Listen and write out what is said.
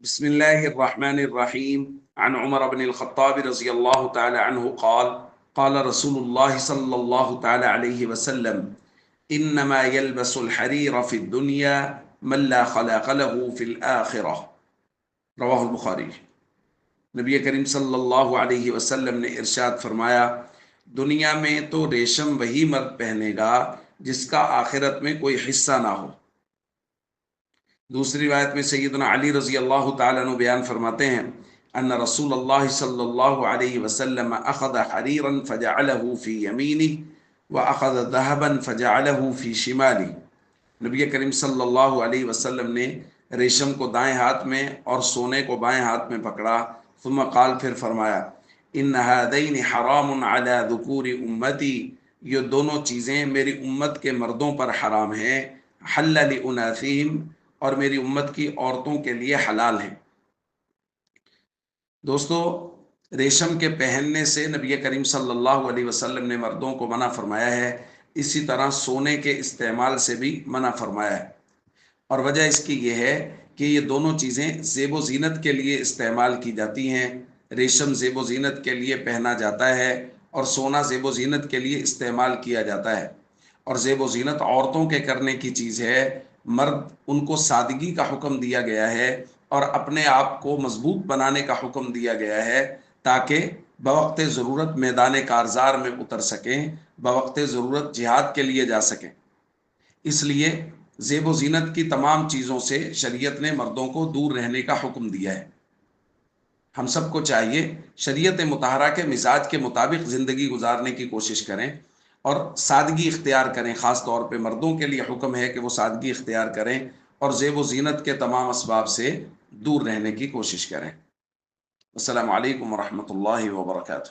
بسم الله الرحمن الرحيم عن عمر بن الخطاب رضي الله تعالى عنه قال قال رسول الله صلى الله تعالى عليه وسلم إنما يلبس الحرير في الدنيا من لا خلاق له في الآخرة رواہ البخاری۔ نبی کریم صلی اللہ علیہ وسلم نے ارشاد فرمایا، دنیا میں تو ریشم وہی مرد پہنے گا جس کا آخرت میں کوئی حصہ نہ ہو۔ دوسری روایت میں سیدنا علی رضی اللہ تعالیٰ عنہ بیان فرماتے ہیں ان رسول اللہ صلی اللہ علیہ وسلم اخذ حریرا فجعله فی یمینہ واخذ ذهبا فجعله فی شمالہ۔ نبی کریم صلی اللہ علیہ وسلم نے ریشم کو دائیں ہاتھ میں اور سونے کو بائیں ہاتھ میں پکڑا، ثم قال، پھر فرمایا، ان هذین حرام علی ذکور امتی، یہ دونوں چیزیں میری امت کے مردوں پر حرام ہیں، حل لاناثہم، اور میری امت کی عورتوں کے لیے حلال ہیں۔ دوستو، ریشم کے پہننے سے نبی کریم صلی اللہ علیہ وسلم نے مردوں کو منع فرمایا ہے، اسی طرح سونے کے استعمال سے بھی منع فرمایا ہے، اور وجہ اس کی یہ ہے کہ یہ دونوں چیزیں زیب و زینت کے لیے استعمال کی جاتی ہیں۔ ریشم زیب و زینت کے لیے پہنا جاتا ہے اور سونا زیب و زینت کے لیے استعمال کیا جاتا ہے، اور زیب و زینت عورتوں کے کرنے کی چیز ہے۔ مرد ان کو سادگی کا حکم دیا گیا ہے اور اپنے آپ کو مضبوط بنانے کا حکم دیا گیا ہے تاکہ بوقت ضرورت میدان کارزار میں اتر سکیں، بوقت ضرورت جہاد کے لیے جا سکیں۔ اس لیے زیب و زینت کی تمام چیزوں سے شریعت نے مردوں کو دور رہنے کا حکم دیا ہے۔ ہم سب کو چاہیے شریعت مطہرہ کے مزاج کے مطابق زندگی گزارنے کی کوشش کریں اور سادگی اختیار کریں۔ خاص طور پہ مردوں کے لیے حکم ہے کہ وہ سادگی اختیار کریں اور زیب و زینت کے تمام اسباب سے دور رہنے کی کوشش کریں۔ السلام علیکم ورحمۃ اللہ وبرکاتہ۔